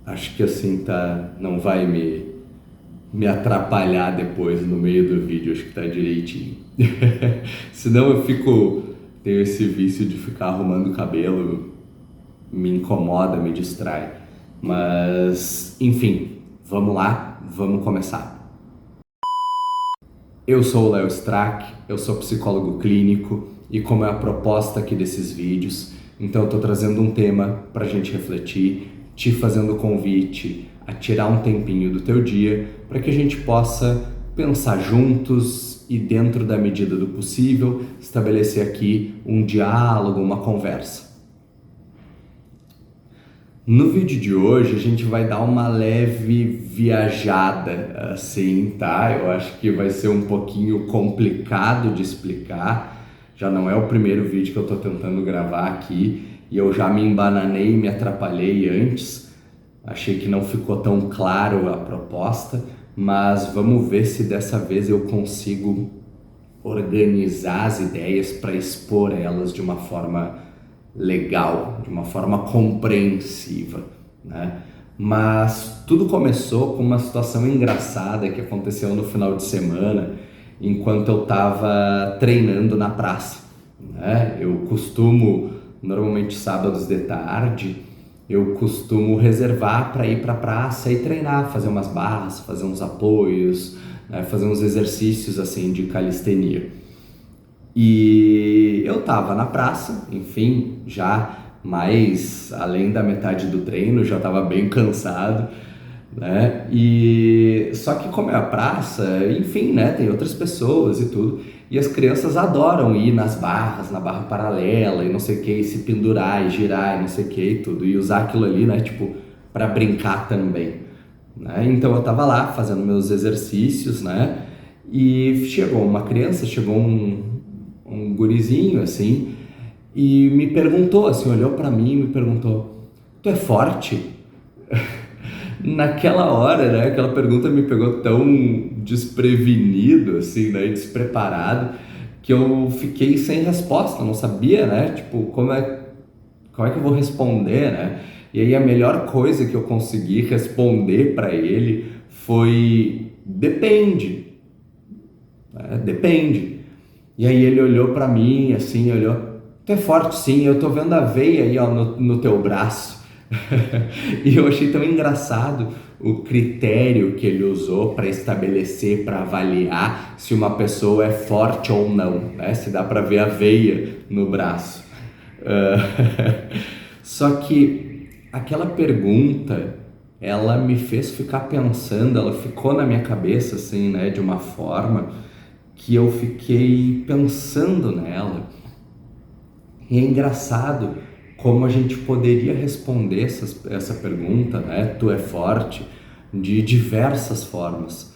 Acho que assim não vai me atrapalhar depois no meio do vídeo, acho que tá direitinho. Senão tenho esse vício de ficar arrumando o cabelo, me incomoda, me distrai. Mas, enfim, vamos lá, vamos começar. Eu sou o Léo Strack, eu sou psicólogo clínico e como é a proposta aqui desses vídeos, então eu estou trazendo um tema para a gente refletir, te fazendo o convite a tirar um tempinho do teu dia para que a gente possa pensar juntos e dentro da medida do possível estabelecer aqui um diálogo, uma conversa. No vídeo de hoje a gente vai dar uma leve viajada, assim, tá? Eu acho que vai ser um pouquinho complicado de explicar. Já não é o primeiro vídeo que eu tô tentando gravar aqui e eu já me embananei e me atrapalhei antes. Achei que não ficou tão claro a proposta, mas vamos ver se dessa vez eu consigo organizar as ideias para expor elas de uma forma legal, de uma forma compreensiva, né? Mas tudo começou com uma situação engraçada que aconteceu no final de semana, enquanto eu estava treinando na praça, né? Eu costumo, normalmente sábados de tarde, eu costumo reservar para ir para a praça e treinar, fazer umas barras, fazer uns apoios, né? Fazer uns exercícios assim de calistenia. E eu tava na praça, enfim, já mais além da metade do treino, já tava bem cansado, né? E só que como é a praça, enfim, né, tem outras pessoas e tudo, e as crianças adoram ir nas barras, na barra paralela e não sei o que, e se pendurar e girar e não sei o que e tudo, e usar aquilo ali, né, tipo, para brincar também, né? Então eu tava lá fazendo meus exercícios, né? E chegou uma criança, chegou um gurizinho assim e me perguntou assim, olhou para mim e me perguntou: "Tu é forte?" Naquela hora, né, aquela pergunta me pegou tão desprevenido assim, né, despreparado, que eu fiquei sem resposta, não sabia, né, tipo, como é que eu vou responder, né? E aí a melhor coisa que eu consegui responder para ele foi: depende, né? Depende. E aí ele olhou para mim, assim, olhou: "Tu é forte sim, eu tô vendo a veia aí, ó, no teu braço." E eu achei tão engraçado o critério que ele usou para estabelecer, para avaliar se uma pessoa é forte ou não, né? Se dá para ver a veia no braço. Só que aquela pergunta, ela me fez ficar pensando, ela ficou na minha cabeça, assim, né, de uma forma que eu fiquei pensando nela. E é engraçado como a gente poderia responder essa pergunta, né? Tu é forte, de diversas formas,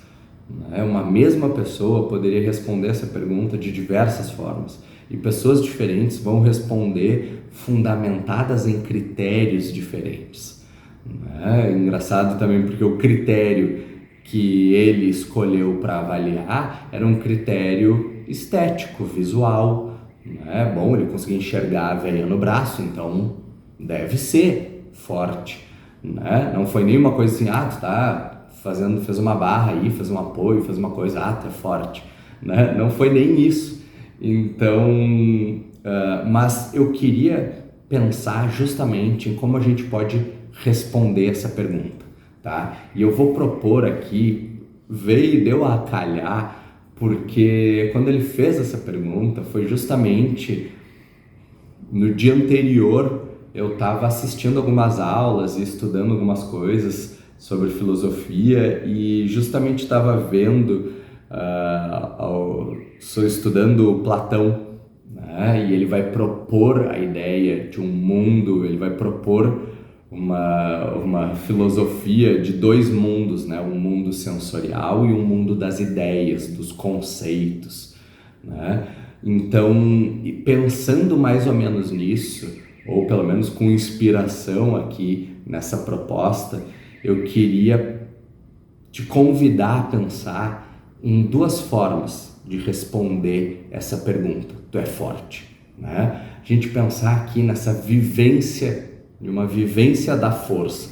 né? Uma mesma pessoa poderia responder essa pergunta de diversas formas. E pessoas diferentes vão responder fundamentadas em critérios diferentes, né? Engraçado também porque o critério que ele escolheu para avaliar era um critério estético, visual, né? Bom, ele conseguia enxergar a veia no braço, então deve ser forte, né? Não foi nenhuma coisa assim, tu tá fez uma barra aí, fez um apoio, fez uma coisa, tu é forte, né? Não foi nem isso. Então, mas eu queria pensar justamente em como a gente pode responder essa pergunta, tá? E eu vou propor aqui, veio e deu a calhar, porque quando ele fez essa pergunta foi justamente no dia anterior. Eu estava assistindo algumas aulas e estudando algumas coisas sobre filosofia e justamente estava vendo, estou estudando Platão, né? E ele vai propor a ideia de um mundo, ele vai propor uma filosofia de dois mundos, né? Um mundo sensorial e um mundo das ideias, dos conceitos, né? Então, pensando mais ou menos nisso, ou pelo menos com inspiração aqui nessa proposta, eu queria te convidar a pensar em duas formas de responder essa pergunta. Tu é forte, né? A gente pensar aqui nessa vivência, de uma vivência da força,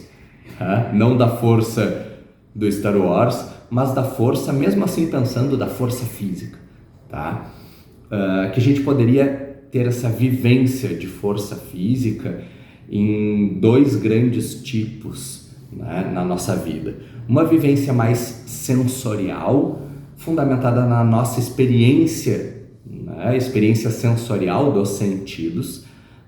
tá? Não da força do Star Wars, mas da força, mesmo assim pensando da força física, tá? Que a gente poderia ter essa vivência de força física em dois grandes tipos, né, na nossa vida. Uma vivência mais sensorial, fundamentada na nossa experiência, né, experiência sensorial dos sentidos,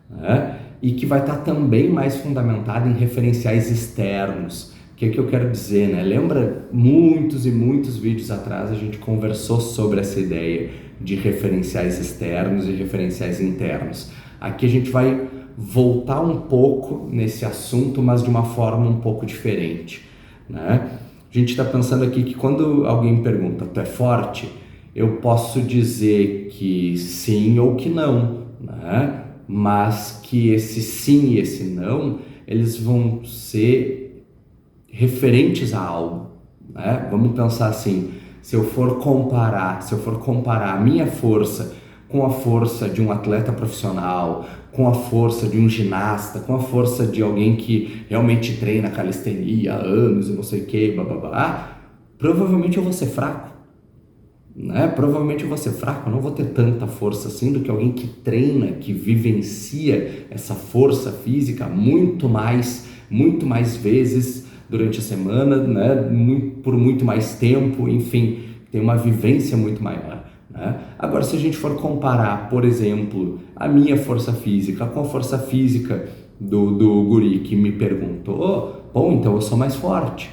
né, e que vai estar também mais fundamentada em referenciais externos. O que eu quero dizer, né? Lembra, muitos e muitos vídeos atrás a gente conversou sobre essa ideia de referenciais externos e referenciais internos. Aqui a gente vai voltar um pouco nesse assunto, mas de uma forma um pouco diferente, né? A gente está pensando aqui que quando alguém pergunta, tu é forte? Eu posso dizer que sim ou que não, né? Mas que esse sim e esse não, eles vão ser referentes a algo, né? Vamos pensar assim, se eu for comparar a minha força com a força de um atleta profissional, com a força de um ginasta, com a força de alguém que realmente treina calistenia há anos e não sei o que, provavelmente eu vou ser fraco, né? Provavelmente eu vou ser fraco, eu não vou ter tanta força assim do que alguém que treina, que vivencia essa força física muito mais vezes durante a semana, né? Por muito mais tempo, enfim, tem uma vivência muito maior, né? Agora, se a gente for comparar, por exemplo, a minha força física com a força física do guri que me perguntou, bom, então eu sou mais forte,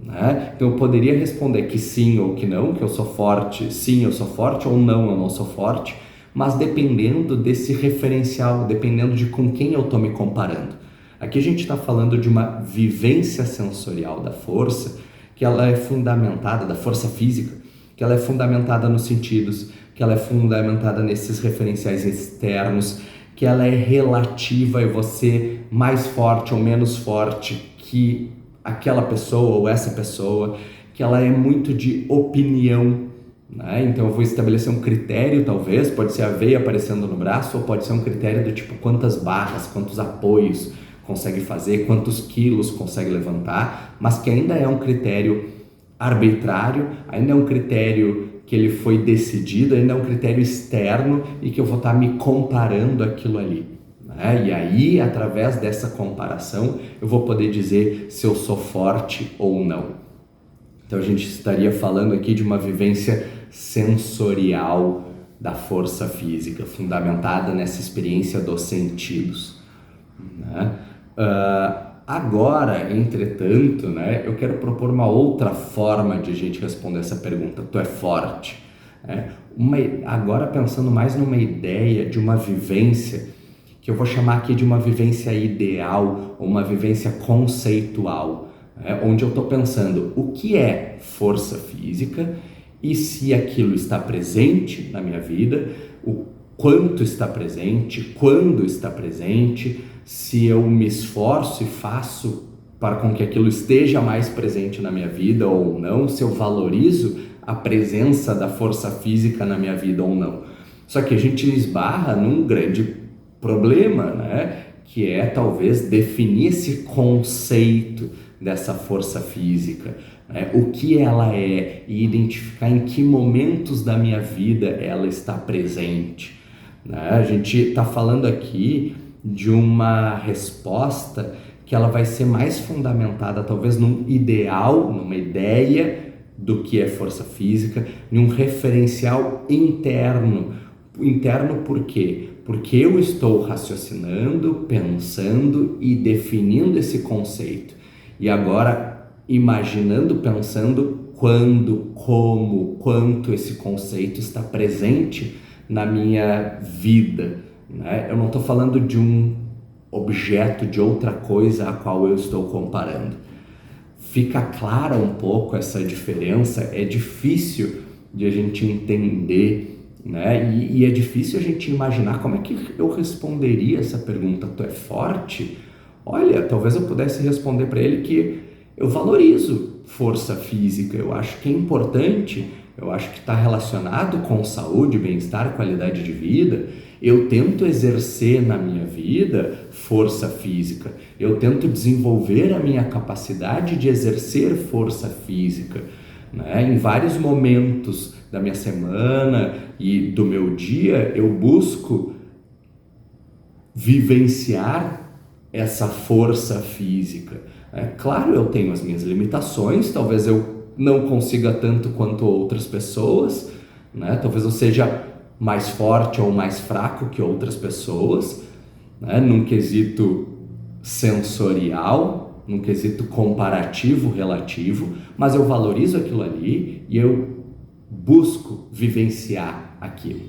né? Então eu poderia responder que sim ou que não, que eu sou forte, sim, eu sou forte, ou não, eu não sou forte, mas dependendo desse referencial, dependendo de com quem eu estou me comparando. Aqui a gente está falando de uma vivência sensorial da força, que ela é fundamentada, da força física, que ela é fundamentada nos sentidos, que ela é fundamentada nesses referenciais externos, que ela é relativa a você mais forte ou menos forte que aquela pessoa ou essa pessoa, que ela é muito de opinião, né? Então eu vou estabelecer um critério, talvez, pode ser a veia aparecendo no braço, ou pode ser um critério do tipo quantas barras, quantos apoios consegue fazer, quantos quilos consegue levantar, mas que ainda é um critério arbitrário, ainda é um critério que ele foi decidido, ainda é um critério externo e que eu vou estar me comparando aquilo ali, né? E aí, através dessa comparação, eu vou poder dizer se eu sou forte ou não. Então a gente estaria falando aqui de uma vivência sensorial da força física, fundamentada nessa experiência dos sentidos, né? Agora, entretanto, né, eu quero propor uma outra forma de a gente responder essa pergunta. Tu é forte? Agora pensando mais numa ideia de uma vivência, que eu vou chamar aqui de uma vivência ideal, ou uma vivência conceitual, né, onde eu estou pensando o que é força física e se aquilo está presente na minha vida, o quanto está presente, quando está presente, se eu me esforço e faço para com que aquilo esteja mais presente na minha vida ou não, se eu valorizo a presença da força física na minha vida ou não. Só que a gente esbarra num grande problema, né? Que é talvez definir esse conceito dessa força física, né? O que ela é e identificar em que momentos da minha vida ela está presente, né? A gente está falando aqui de uma resposta que ela vai ser mais fundamentada talvez num ideal, numa ideia do que é força física, em um referencial interno. Interno por quê? Porque eu estou raciocinando, pensando e definindo esse conceito. E agora imaginando, pensando quando, como, quanto esse conceito está presente na minha vida, né? Eu não estou falando de um objeto, de outra coisa a qual eu estou comparando. Fica clara um pouco essa diferença, é difícil de a gente entender, né? E é difícil a gente imaginar como é que eu responderia essa pergunta. Tu é forte? Olha, talvez eu pudesse responder para ele que eu valorizo força física, eu acho que é importante, eu acho que está relacionado com saúde, bem-estar, qualidade de vida, Eu tento exercer na minha vida força física, eu tento desenvolver a minha capacidade de exercer força física, né? Em vários momentos da minha semana e do meu dia, eu busco vivenciar essa força física. É claro, eu tenho as minhas limitações, talvez eu não consiga tanto quanto outras pessoas, né? Talvez eu seja mais forte ou mais fraco que outras pessoas, né? Num quesito sensorial, num quesito comparativo, relativo, mas eu valorizo aquilo ali e eu busco vivenciar aquilo,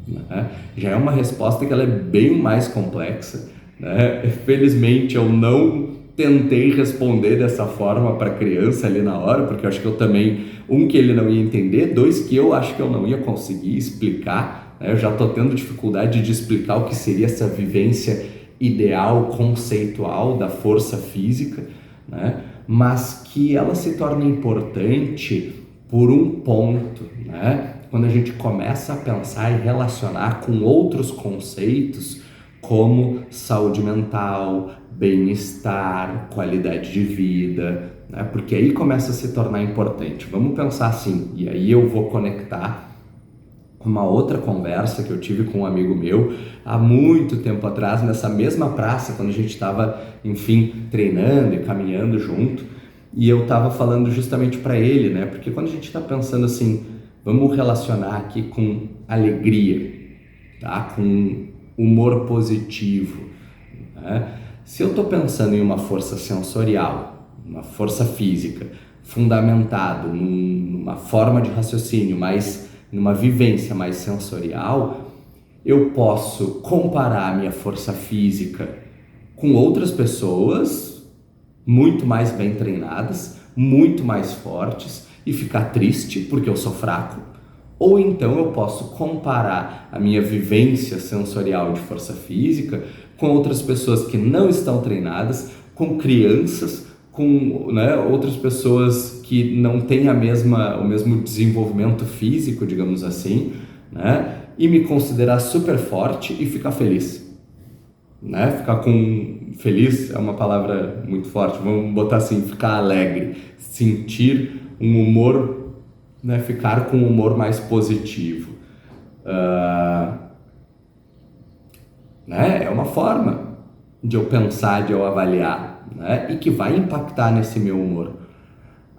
né? Já é uma resposta que ela é bem mais complexa, né? Felizmente eu não tentei responder dessa forma para a criança ali na hora, porque eu acho que eu também, que ele não ia entender, dois, que eu acho que eu não ia conseguir explicar, né? Eu já estou tendo dificuldade de explicar o que seria essa vivência ideal, conceitual da força física, né? Mas que ela se torna importante por um ponto, né? Quando a gente começa a pensar e relacionar com outros conceitos como saúde mental, bem-estar, qualidade de vida, né? Porque aí começa a se tornar importante. Vamos pensar assim, e aí eu vou conectar com uma outra conversa que eu tive com um amigo meu há muito tempo atrás, nessa mesma praça, quando a gente estava, enfim, treinando e caminhando junto, e eu estava falando justamente para ele, né? Porque quando a gente está pensando assim, vamos relacionar aqui com alegria, tá? Com humor positivo, né? Se eu estou pensando em uma força sensorial, uma força física, fundamentado numa forma de raciocínio, mais numa vivência mais sensorial, eu posso comparar a minha força física com outras pessoas muito mais bem treinadas, muito mais fortes e ficar triste porque eu sou fraco. Ou então eu posso comparar a minha vivência sensorial de força física com outras pessoas que não estão treinadas, com crianças, com, né, outras pessoas que não têm o mesmo desenvolvimento físico, digamos assim, né, e me considerar super forte e ficar feliz. Né? Feliz é uma palavra muito forte, vamos botar assim, ficar alegre, sentir um humor, né? Ficar com um humor mais positivo, né? É uma forma de eu pensar, de eu avaliar, né? E que vai impactar nesse meu humor.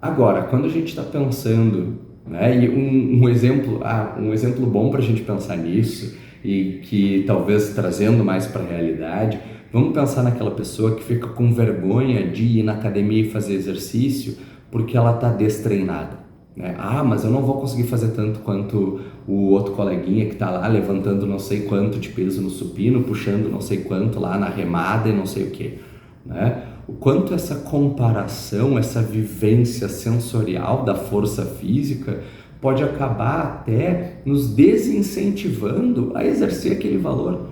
Agora, quando a gente está pensando, né? E um exemplo bom para a gente pensar nisso, e que talvez trazendo mais para a realidade, vamos pensar naquela pessoa que fica com vergonha de ir na academia e fazer exercício porque ela está destreinada, né? Ah, mas eu não vou conseguir fazer tanto quanto o outro coleguinha que está lá levantando não sei quanto de peso no supino, puxando não sei quanto lá na remada e não sei o que, né? O quanto essa comparação, essa vivência sensorial da força física pode acabar até nos desincentivando a exercer aquele valor.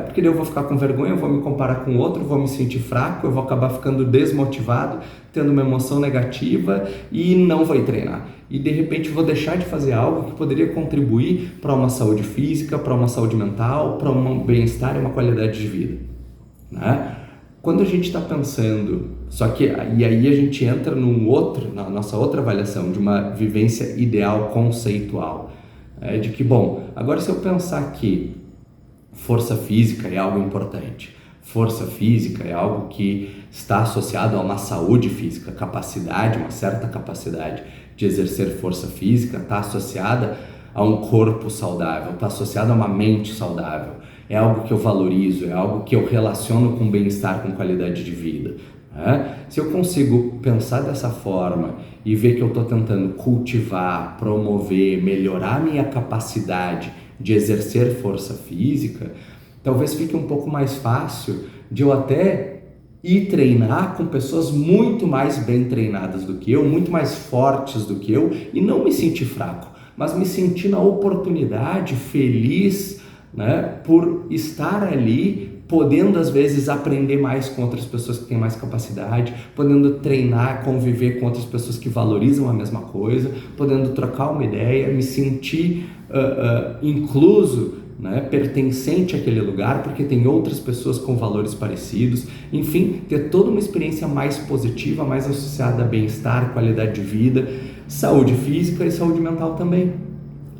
Porque daí eu vou ficar com vergonha, eu vou me comparar com outro, vou me sentir fraco, eu vou acabar ficando desmotivado, tendo uma emoção negativa e não vou treinar. E de repente vou deixar de fazer algo que poderia contribuir para uma saúde física, para uma saúde mental, para um bem-estar e uma qualidade de vida, né? Quando a gente está pensando, e aí a gente entra na nossa outra avaliação de uma vivência ideal conceitual, de que, bom, agora se eu pensar que força física é algo importante, força física é algo que está associado a uma saúde física, uma certa capacidade de exercer força física, está associada a um corpo saudável, está associado a uma mente saudável. É algo que eu valorizo, é algo que eu relaciono com bem-estar, com qualidade de vida, né? Se eu consigo pensar dessa forma e ver que eu estou tentando cultivar, promover, melhorar a minha capacidade de exercer força física, talvez fique um pouco mais fácil de eu até ir treinar com pessoas muito mais bem treinadas do que eu, muito mais fortes do que eu, e não me sentir fraco, mas me sentir na oportunidade, feliz, né, por estar ali, podendo às vezes aprender mais com outras pessoas que têm mais capacidade, podendo treinar, conviver com outras pessoas que valorizam a mesma coisa, podendo trocar uma ideia, me sentir incluso né, pertencente àquele lugar, porque tem outras pessoas com valores parecidos, enfim, ter toda uma experiência mais positiva, mais associada a bem-estar, qualidade de vida, saúde física e saúde mental também,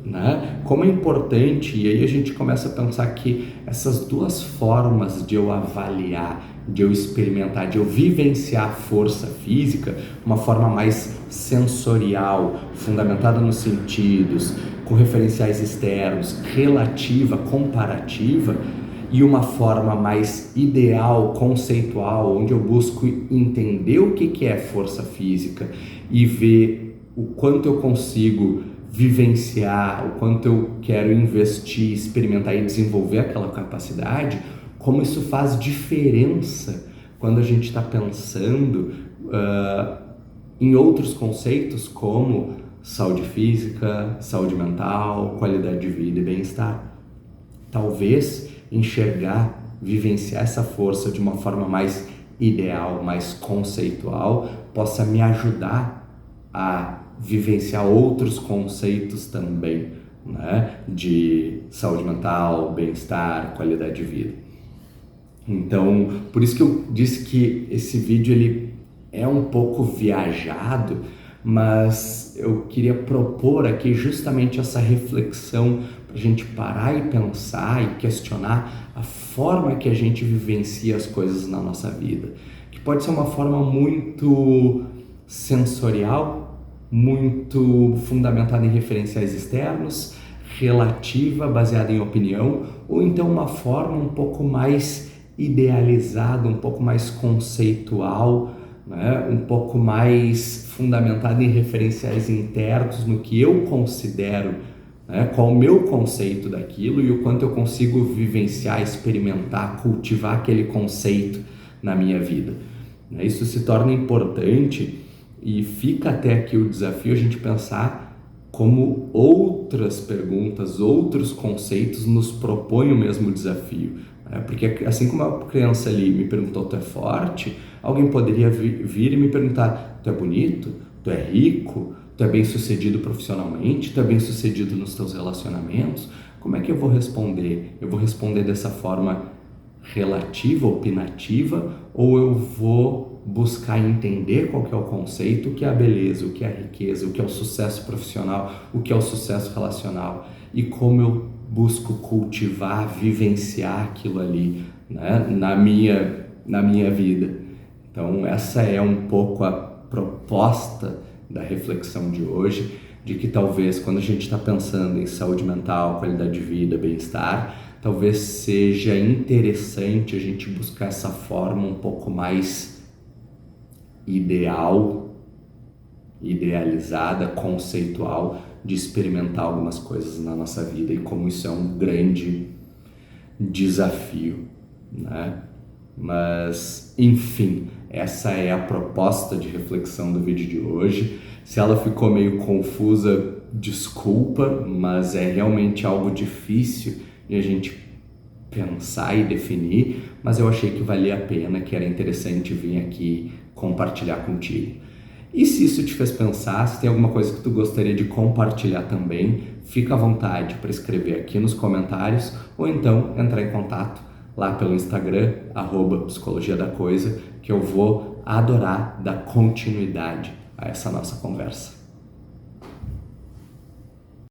né? Como é importante, e aí a gente começa a pensar que essas duas formas de eu avaliar, de eu experimentar, de eu vivenciar a força física, uma forma mais sensorial, fundamentada nos sentidos, com referenciais externos, relativa, comparativa, e uma forma mais ideal, conceitual, onde eu busco entender o que é força física e ver o quanto eu consigo vivenciar, o quanto eu quero investir, experimentar e desenvolver aquela capacidade, como isso faz diferença quando a gente está pensando em outros conceitos como saúde física, saúde mental, qualidade de vida e bem-estar. Talvez enxergar, vivenciar essa força de uma forma mais ideal, mais conceitual, possa me ajudar a vivenciar outros conceitos também, né, de saúde mental, bem-estar, qualidade de vida. Então, por isso que eu disse que esse vídeo ele é um pouco viajado, mas eu queria propor aqui justamente essa reflexão para a gente parar e pensar e questionar a forma que a gente vivencia as coisas na nossa vida, que pode ser uma forma muito sensorial, muito fundamentada em referenciais externos, relativa, baseada em opinião, ou então uma forma um pouco mais idealizada, um pouco mais conceitual, né? Um pouco mais fundamentada em referenciais internos, no que eu considero, né? Qual o meu conceito daquilo e o quanto eu consigo vivenciar, experimentar, cultivar aquele conceito na minha vida. Isso se torna importante. E fica até aqui o desafio a gente pensar como outras perguntas, outros conceitos nos propõem o mesmo desafio. Porque assim como a criança ali me perguntou, tu é forte? Alguém poderia vir e me perguntar, tu é bonito? Tu é rico? Tu é bem sucedido profissionalmente? Tu é bem sucedido nos teus relacionamentos? Como é que eu vou responder? Eu vou responder dessa forma relativa, opinativa, ou eu vou buscar entender qual que é o conceito, o que é a beleza, o que é a riqueza, o que é o sucesso profissional, o que é o sucesso relacional e como eu busco cultivar, vivenciar aquilo ali, né, na minha vida. Então essa é um pouco a proposta da reflexão de hoje, de que talvez quando a gente está pensando em saúde mental, qualidade de vida, bem-estar, talvez seja interessante a gente buscar essa forma um pouco mais idealizada, conceitual, de experimentar algumas coisas na nossa vida e como isso é um grande desafio, né? Mas, enfim, essa é a proposta de reflexão do vídeo de hoje. Se ela ficou meio confusa, desculpa, mas é realmente algo difícil de a gente pensar e definir, mas eu achei que valia a pena, que era interessante vir aqui compartilhar contigo. E se isso te fez pensar, se tem alguma coisa que tu gostaria de compartilhar também, fica à vontade para escrever aqui nos comentários ou então entrar em contato lá pelo Instagram, @psicologia da coisa, que eu vou adorar dar continuidade a essa nossa conversa.